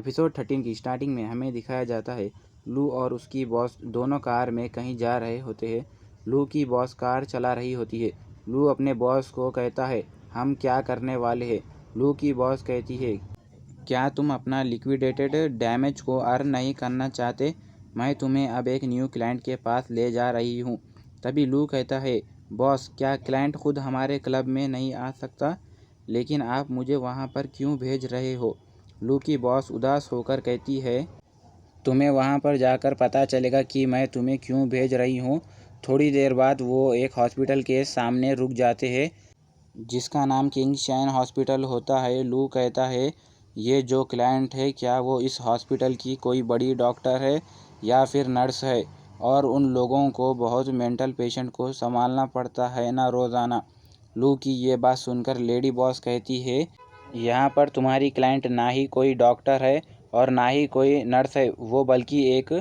Episode 13 की starting में हमें दिखाया जाता है लू और उसकी बॉस दोनों कार में कहीं जा रहे होते हैं। लू की बॉस कार चला रही होती है। लू अपने बॉस को कहता है, हम क्या करने वाले हैं। लू की बॉस कहती है, क्या तुम अपना लिक्विडेटेड डैमेज को अर्न नहीं करना चाहते? मैं तुम्हें अब एक न्यू क्लाइंट के पास ले जा रही हूँ। तभी लू कहता है, बॉस क्या क्लाइंट खुद हमारे क्लब में नहीं आ सकता? लेकिन आप मुझे वहाँ पर क्यों भेज रहे हो? लू की बॉस उदास होकर कहती है, तुम्हें वहाँ पर जाकर पता चलेगा कि मैं तुम्हें क्यों भेज रही हूँ। थोड़ी देर बाद वो एक हॉस्पिटल के सामने रुक जाते हैं जिसका नाम किंग शाइन हॉस्पिटल होता है। लू कहता है, ये जो क्लाइंट है क्या वो इस हॉस्पिटल की कोई बड़ी डॉक्टर है या फिर नर्स है? और उन लोगों को बहुत मेंटल पेशेंट को संभालना पड़ता है ना रोज़ाना। लू की ये बात सुनकर लेडी बॉस कहती है, यहाँ पर तुम्हारी क्लाइंट ना ही कोई डॉक्टर है और ना ही कोई नर्स है, वो बल्कि एक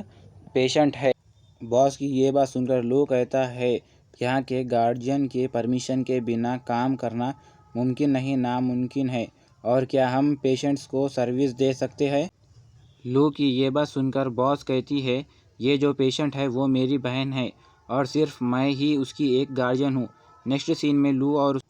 पेशेंट है। बॉस की ये बात सुनकर लू कहता है, यहाँ के गार्जियन के परमिशन के बिना काम करना मुमकिन नहीं नामुमकिन है। और क्या हम पेशेंट्स को सर्विस दे सकते हैं? लू की ये बात सुनकर बॉस कहती है, ये जो पेशेंट है वो मेरी बहन है और सिर्फ मैं ही उसकी एक गार्जियन हूँ। नेक्स्ट सीन में लू और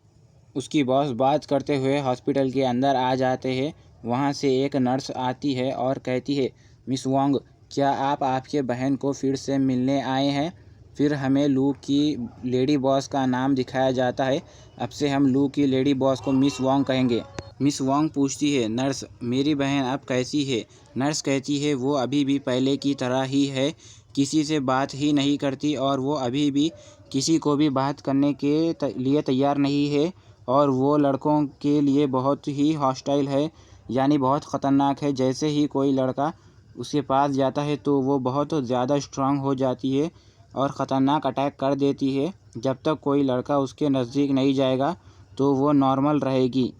उसकी बॉस बात करते हुए हॉस्पिटल के अंदर आ जाते हैं। वहाँ से एक नर्स आती है और कहती है, मिस वांग क्या आप आपके बहन को फिर से मिलने आए हैं? फिर हमें लू की लेडी बॉस का नाम दिखाया जाता है। अब से हम लू की लेडी बॉस को मिस वांग कहेंगे। मिस वांग पूछती है, नर्स मेरी बहन अब कैसी है? नर्स कहती है, वो अभी भी पहले की तरह ही है, किसी से बात ही नहीं करती और वो अभी भी किसी को भी बात करने के लिए तैयार नहीं है और वो लड़कों के लिए बहुत ही हॉस्टाइल है, यानी बहुत ख़तरनाक है। जैसे ही कोई लड़का उसके पास जाता है तो वो बहुत ज़्यादा स्ट्रांग हो जाती है और ख़तरनाक अटैक कर देती है। जब तक कोई लड़का उसके नज़दीक नहीं जाएगा तो वो नॉर्मल रहेगी।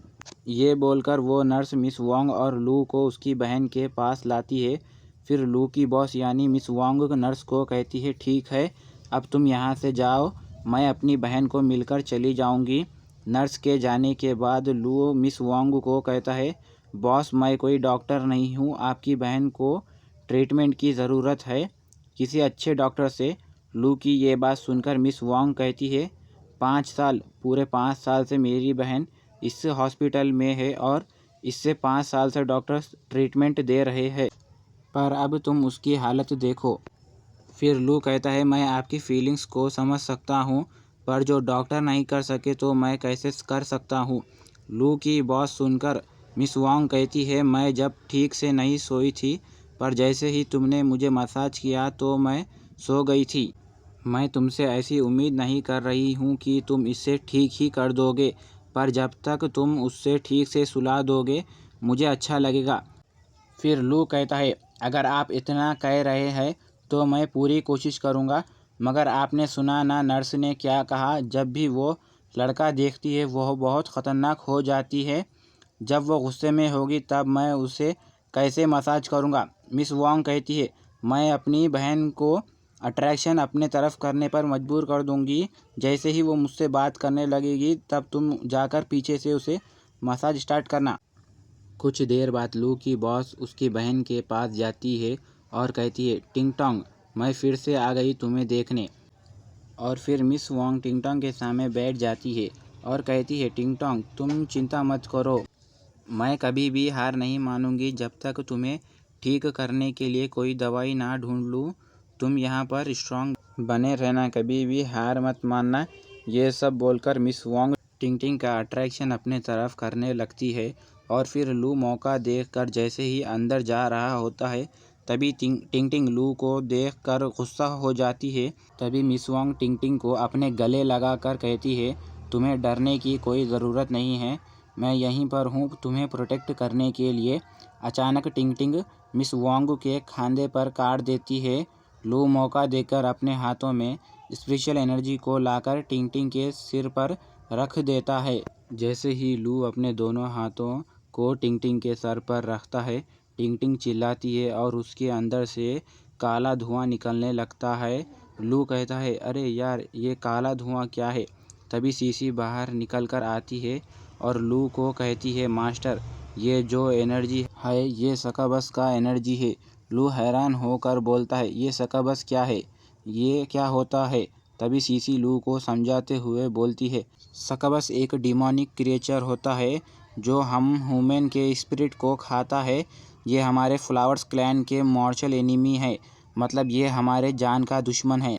ये बोलकर वो नर्स मिस वांग और लू को उसकी बहन के पास लाती है। फिर लू की बॉस यानी मिस वांग नर्स को कहती है, ठीक है अब तुम यहाँ से जाओ, मैं अपनी बहन को मिलकर चली जाऊँगी। नर्स के जाने के बाद लू मिस वांग को कहता है, बॉस मैं कोई डॉक्टर नहीं हूँ, आपकी बहन को ट्रीटमेंट की ज़रूरत है, किसी अच्छे डॉक्टर से। लू की ये बात सुनकर मिस वांग कहती है, 5 साल पूरे 5 साल से मेरी बहन इस हॉस्पिटल में है और इससे 5 साल से डॉक्टर्स ट्रीटमेंट दे रहे हैं, पर अब तुम उसकी हालत देखो। फिर लू कहता है, मैं आपकी फीलिंग्स को समझ सकता हूँ, पर जो डॉक्टर नहीं कर सके तो मैं कैसे कर सकता हूँ। लू की बॉस सुनकर मिस वांग कहती है, मैं जब ठीक से नहीं सोई थी, पर जैसे ही तुमने मुझे मसाज किया तो मैं सो गई थी। मैं तुमसे ऐसी उम्मीद नहीं कर रही हूँ कि तुम इससे ठीक ही कर दोगे, पर जब तक तुम उससे ठीक से सुला दोगे मुझे अच्छा लगेगा। फिर लू कहता है, अगर आप इतना कह रहे हैं तो मैं पूरी कोशिश करूँगा, मगर आपने सुना ना नर्स ने क्या कहा, जब भी वो लड़का देखती है वह बहुत ख़तरनाक हो जाती है, जब वो गुस्से में होगी तब मैं उसे कैसे मसाज करूँगा। मिस वांग कहती है, मैं अपनी बहन को अट्रैक्शन अपने तरफ करने पर मजबूर कर दूँगी, जैसे ही वो मुझसे बात करने लगेगी तब तुम जाकर पीछे से उसे मसाज स्टार्ट करना। कुछ देर बाद लू की बॉस उसकी बहन के पास जाती है और कहती है, टिंग टोंग मैं फिर से आ गई तुम्हें देखने। और फिर मिस वांग टिंग टोंग के सामने बैठ जाती है और कहती है, टिंग टोंग तुम चिंता मत करो, मैं कभी भी हार नहीं मानूंगी जब तक तुम्हें ठीक करने के लिए कोई दवाई ना ढूंढ लूँ। तुम यहाँ पर स्ट्रांग बने रहना, कभी भी हार मत मानना। ये सब बोलकर मिस वांग टिंग टिंग का अट्रैक्शन अपने तरफ करने लगती है और फिर लू मौका देखकर जैसे ही अंदर जा रहा होता है तभी टिंग टिंग लू को देखकर गुस्सा हो जाती है। तभी मिस वांग टिंग टिंग को अपने गले लगाकर कहती है, तुम्हें डरने की कोई ज़रूरत नहीं है, मैं यहीं पर हूँ तुम्हें प्रोटेक्ट करने के लिए। अचानक टिंग टिंग मिस वांग के खांधे पर काट देती है। लू मौका देकर अपने हाथों में स्पेशल एनर्जी को लाकर टिंग टिंग के सिर पर रख देता है। जैसे ही लू अपने दोनों हाथों को टिंग टिंग के सर पर रखता है, टिंग टिंग चिल्लाती है और उसके अंदर से काला धुआं निकलने लगता है। लू कहता है, अरे यार ये काला धुआं क्या है? तभी सीसी बाहर निकल कर आती है और लू को कहती है, मास्टर ये जो एनर्जी है ये सकबस का एनर्जी है। लू हैरान होकर बोलता है, ये सकबस क्या है? ये क्या होता है? तभी सीसी लू को समझाते हुए बोलती है, सकबस एक डिमोनिक क्रिएचर होता है जो हम ह्यूमन के स्पिरिट को खाता है। ये हमारे फ्लावर्स क्लैन के मॉर्शल एनिमी है, मतलब ये हमारे जान का दुश्मन है।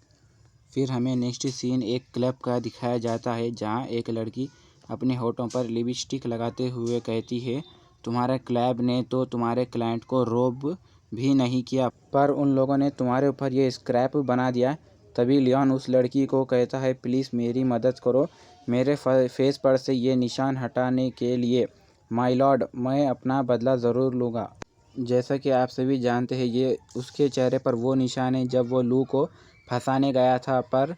फिर हमें नेक्स्ट सीन एक क्लब का दिखाया जाता है जहाँ एक लड़की अपने होठों पर लिपस्टिक लगाते हुए कहती है, तुम्हारे क्लब ने तो तुम्हारे क्लाइंट को रोब भी नहीं किया, पर उन लोगों ने तुम्हारे ऊपर ये स्क्रैप बना दिया। तभी लियोन उस लड़की को कहता है, प्लीज़ मेरी मदद करो मेरे फेस पर से ये निशान हटाने के लिए। माय लॉर्ड, मैं अपना बदला ज़रूर लूँगा। जैसा कि आप सभी जानते हैं, ये उसके चेहरे पर वो निशान है जब वो लू को फंसाने गया था, पर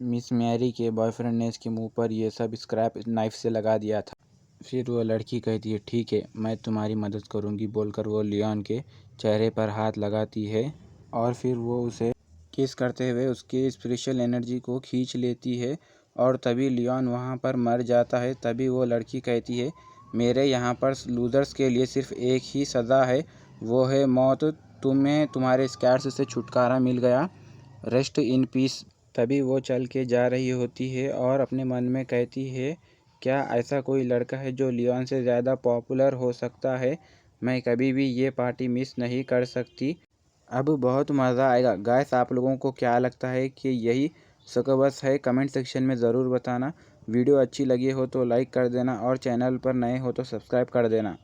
मिस मैरी के बॉयफ्रेंड ने इसके मुंह पर ये सब स्क्रैप नाइफ से लगा दिया था। फिर वो लड़की कहती है, ठीक है मैं तुम्हारी मदद करूँगी बोलकर वो लियोन के चेहरे पर हाथ लगाती है और फिर वो उसे किस करते हुए उसकी स्पिरिचुअल एनर्जी को खींच लेती है और तभी लियोन वहाँ पर मर जाता है। तभी वो लड़की कहती है, मेरे यहाँ पर लूज़र्स के लिए सिर्फ एक ही सज़ा है, वो है मौत। तुम्हें तुम्हारे स्कैर्स से छुटकारा मिल गया, रेस्ट इन पीस। तभी वो चल के जा रही होती है और अपने मन में कहती है, क्या ऐसा कोई लड़का है जो लियोन से ज़्यादा पॉपुलर हो सकता है? मैं कभी भी ये पार्टी मिस नहीं कर सकती। अब बहुत मज़ा आएगा। गाइस, आप लोगों को क्या लगता है कि यही सकबस है? कमेंट सेक्शन में ज़रूर बताना। वीडियो अच्छी लगी हो तो लाइक कर देना और चैनल पर नए हो तो सब्सक्राइब कर देना।